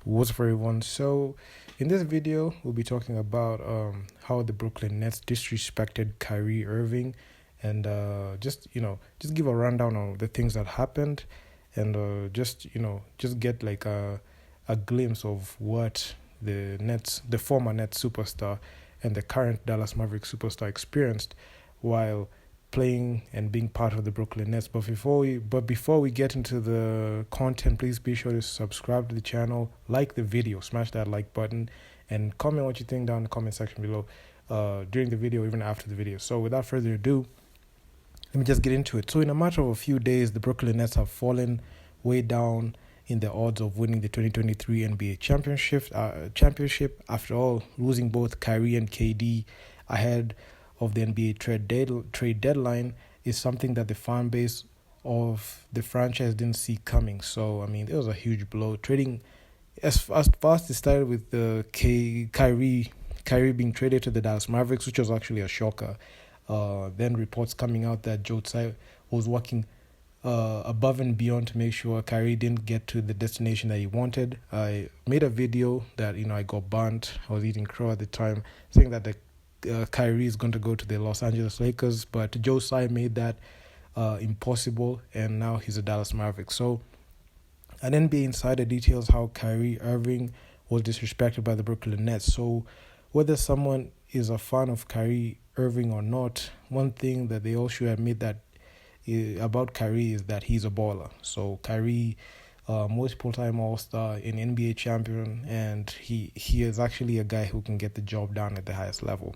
What's up, everyone? So, in this video, we'll be talking about how the Brooklyn Nets disrespected Kyrie Irving, and just give a rundown of the things that happened, and just get like a glimpse of what the former Nets superstar, and the current Dallas Mavericks superstar experienced while playing and being part of the Brooklyn Nets. But before we get into the content, please be sure to subscribe to the channel, like the video, smash that like button, and comment what you think down in the comment section below during the video, even after the video. So without further ado, let me just get into it. So in a matter of a few days, the Brooklyn Nets have fallen way down in the odds of winning the 2023 NBA championship. After all, losing both Kyrie and KD ahead of the NBA trade deadline is something that the fan base of the franchise didn't see coming. So I mean, it was a huge blow. Trading as fast it started with the Kyrie being traded to the Dallas Mavericks, which was actually a shocker. Then reports coming out that Joe Tsai was working above and beyond to make sure Kyrie didn't get to the destination that he wanted. I made a video that I got banned. I was eating crow at the time, saying that the Kyrie is going to go to the Los Angeles Lakers, but Joe Tsai made that impossible, and now he's a Dallas Maverick. So an NBA insider details how Kyrie Irving was disrespected by the Brooklyn Nets. So whether someone is a fan of Kyrie Irving or not, one thing that they all should admit that about Kyrie is that he's a baller. So Kyrie, multiple-time All-Star, an NBA champion, and he is actually a guy who can get the job done at the highest level.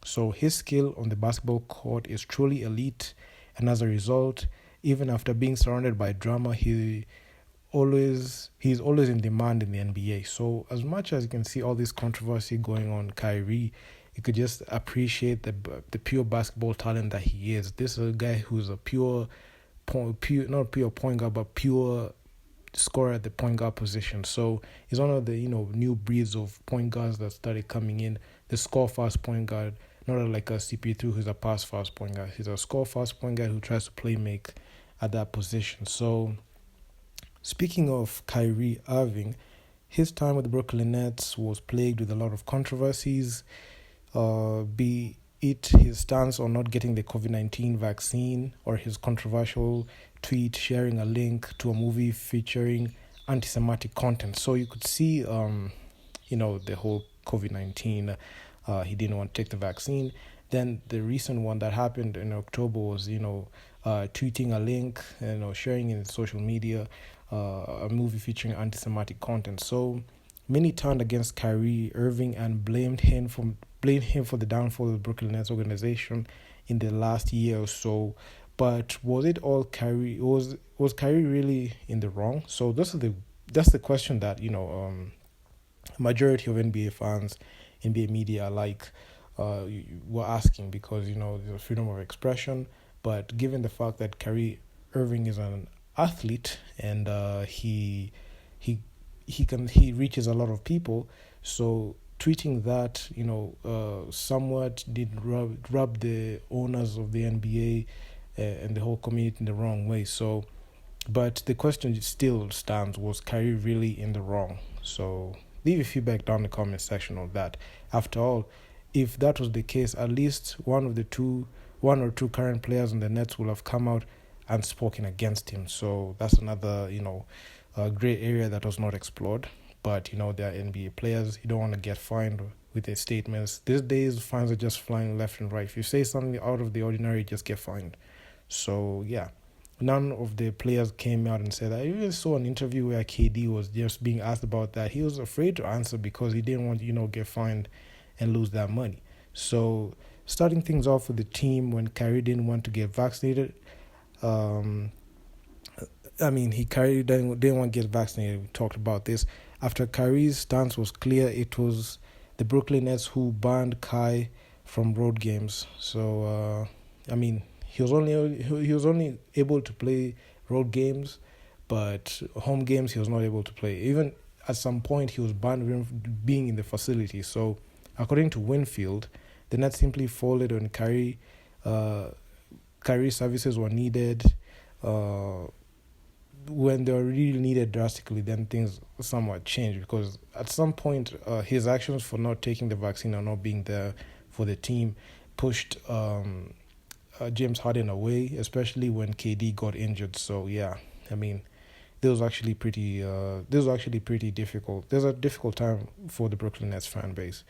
So his skill on the basketball court is truly elite, and as a result, even after being surrounded by drama, he's always in demand in the NBA. So as much as you can see all this controversy going on Kyrie, you could just appreciate the pure basketball talent that he is. This is a guy who's a not pure point guard, but pure scorer at the point guard position. So he's one of the new breeds of point guards that started coming in. The score fast point guard, not like a CP3 who's a pass fast point guard. He's a score fast point guard who tries to play make at that position. So speaking of Kyrie Irving, his time with the Brooklyn Nets was plagued with a lot of controversies, be it his stance on not getting the COVID-19 vaccine or his controversial tweet sharing a link to a movie featuring anti-Semitic content. So you could see, the whole COVID-19, he didn't want to take the vaccine. Then the recent one that happened in October was, tweeting a link, sharing in social media, a movie featuring anti-Semitic content. So many turned against Kyrie Irving and blamed him for the downfall of the Brooklyn Nets organization in the last year or so. But was it all Kyrie? Was Kyrie really in the wrong? So that's the question that majority of NBA fans, NBA media were asking, because there's freedom of expression. But given the fact that Kyrie Irving is an athlete, and he reaches a lot of people, so tweeting that somewhat did rub the owners of the NBA and the whole community in the wrong way. So, but the question still stands: was Kyrie really in the wrong? So leave your feedback down in the comment section on that. After all, if that was the case, at least one or two current players in the Nets will have come out and spoken against him. So that's another gray area that was not explored. But there are NBA players. You don't want to get fined with their statements. These days, fines are just flying left and right. If you say something out of the ordinary, you just get fined. So yeah, none of the players came out and said that. I even saw an interview where KD was just being asked about that. He was afraid to answer because he didn't want get fined and lose that money. So starting things off with the team, when Kyrie didn't want to get vaccinated, Kyrie didn't want to get vaccinated. We talked about this. After Kyrie's stance was clear, it was the Brooklyn Nets who banned Kai from road games. So, he was only able to play road games, but home games he was not able to play. Even at some point, he was banned from being in the facility. So, according to Winfield, the Nets simply folded when Kyrie's services were needed. when they were really needed drastically, then things somewhat changed because at some point, his actions for not taking the vaccine or not being there for the team pushed James Harden away, especially when KD got injured. So yeah, I mean, this was actually pretty difficult. There's a difficult time for the Brooklyn Nets fan base.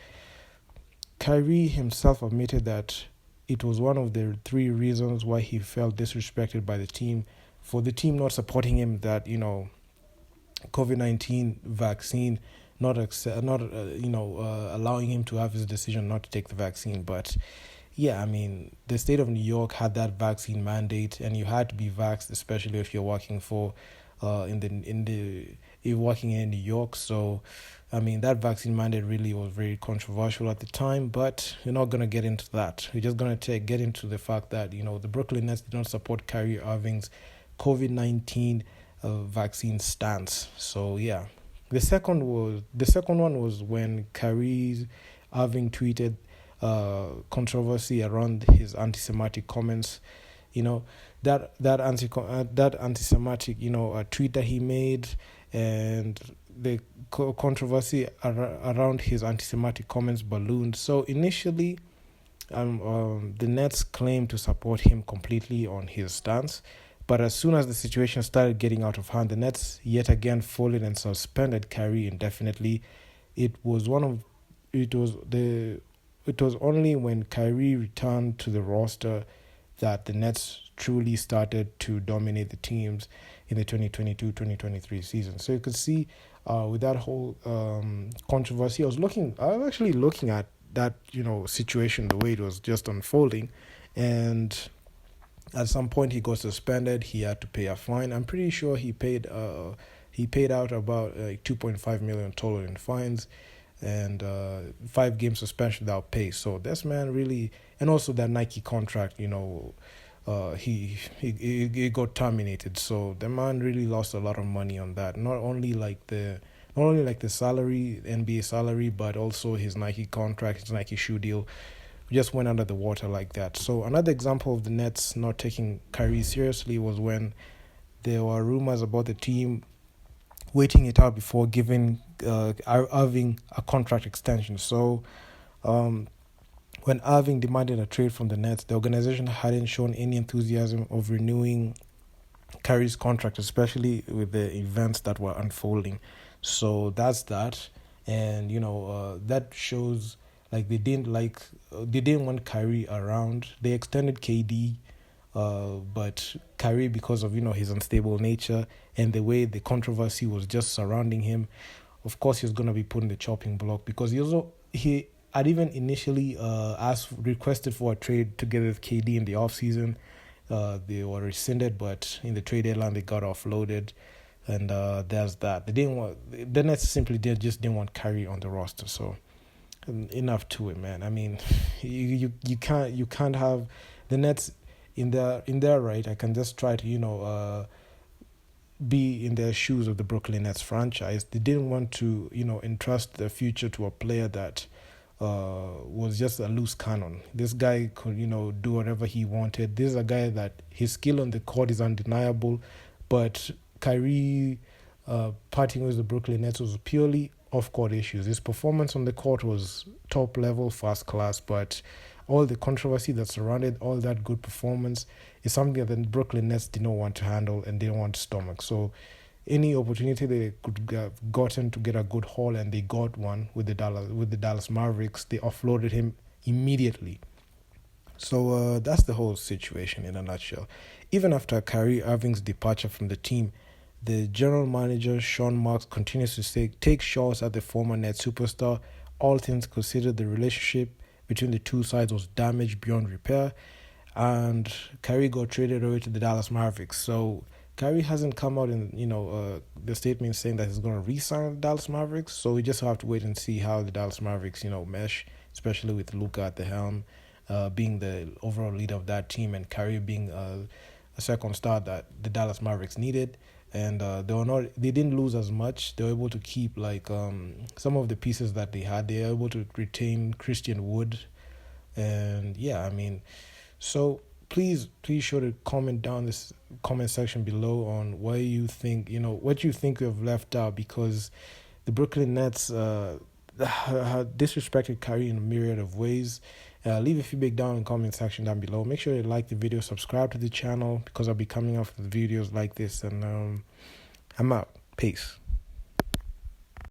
Kyrie himself admitted that it was one of the three reasons why he felt disrespected by the team, for the team not supporting him, that COVID-19 vaccine not allowing him to have his decision not to take the vaccine. But yeah, I mean, the state of New York had that vaccine mandate, and you had to be vaxxed, especially if you're working for you're working in New York. So I mean, that vaccine mandate really was very controversial at the time, but we're not going to get into that. We're just going to get into the fact that, the Brooklyn Nets did not support Kyrie Irving's COVID-19 vaccine stance. So, yeah. The second one was when Kyrie Irving tweeted controversy around his anti-Semitic comments. That anti-Semitic tweet that he made, and the controversy around his anti-Semitic comments ballooned. So initially, the Nets claimed to support him completely on his stance, but as soon as the situation started getting out of hand, the Nets yet again folded and suspended Kyrie indefinitely. It was only when Kyrie returned to the roster that the Nets truly started to dominate the teams in the 2022-2023 season. So you could see with that whole controversy, I was actually looking at that situation, the way it was just unfolding, and at some point he got suspended. He had to pay a fine. I'm pretty sure he paid out about $2.5 million total in fines, and 5-game suspension without pay. So this man really, and also that Nike contract, he got terminated. So the man really lost a lot of money on that. Not only like the salary, NBA salary, but also his Nike contract, his Nike shoe deal just went under the water like that. So another example of the Nets not taking Kyrie seriously was when there were rumors about the team waiting it out before giving Irving a contract extension. So when Irving demanded a trade from the Nets, the organization hadn't shown any enthusiasm of renewing Kyrie's contract, especially with the events that were unfolding. So that's that. And that shows they didn't want Kyrie around. They extended KD, but Kyrie, because of his unstable nature and the way the controversy was just surrounding him, of course he's gonna be put in the chopping block, because he had even initially requested for a trade together with KD in the offseason. They were rescinded, but in the trade deadline they got offloaded, and there's that. The Nets simply didn't want Kyrie on the roster. So enough to it, man. I mean, you can't have the Nets in their right. I can just try to be in their shoes of the Brooklyn Nets franchise. They didn't want to entrust their future to a player that was just a loose cannon. This guy could do whatever he wanted. This is a guy that his skill on the court is undeniable, but Kyrie parting with the Brooklyn Nets was purely off-court issues. His performance on the court was top level, first class, but all the controversy that surrounded all that good performance is something that the Brooklyn Nets did not want to handle and didn't want to stomach. So any opportunity they could have gotten to get a good haul, and they got one with the Dallas Mavericks, they offloaded him immediately. So that's the whole situation in a nutshell. Even after Kyrie Irving's departure from the team, the general manager, Sean Marks, continues to take shots at the former Nets superstar. All things considered, the relationship between the two sides was damaged beyond repair, and Kyrie got traded away to the Dallas Mavericks. So Kyrie hasn't come out in the statement saying that he's going to re-sign with the Dallas Mavericks. So we just have to wait and see how the Dallas Mavericks mesh, especially with Luka at the helm, being the overall leader of that team, and Kyrie being a second star that the Dallas Mavericks needed. And they didn't lose as much. They were able to keep some of the pieces that they had. They were able to retain Christian Wood, and so please sure to comment down this comment section below on what you think, what you think we have left out, because the Brooklyn Nets have disrespected Kyrie in a myriad of ways. Leave a feedback down in the comment section down below. Make sure you like the video, subscribe to the channel, because I'll be coming up with videos like this. And I'm out. Peace.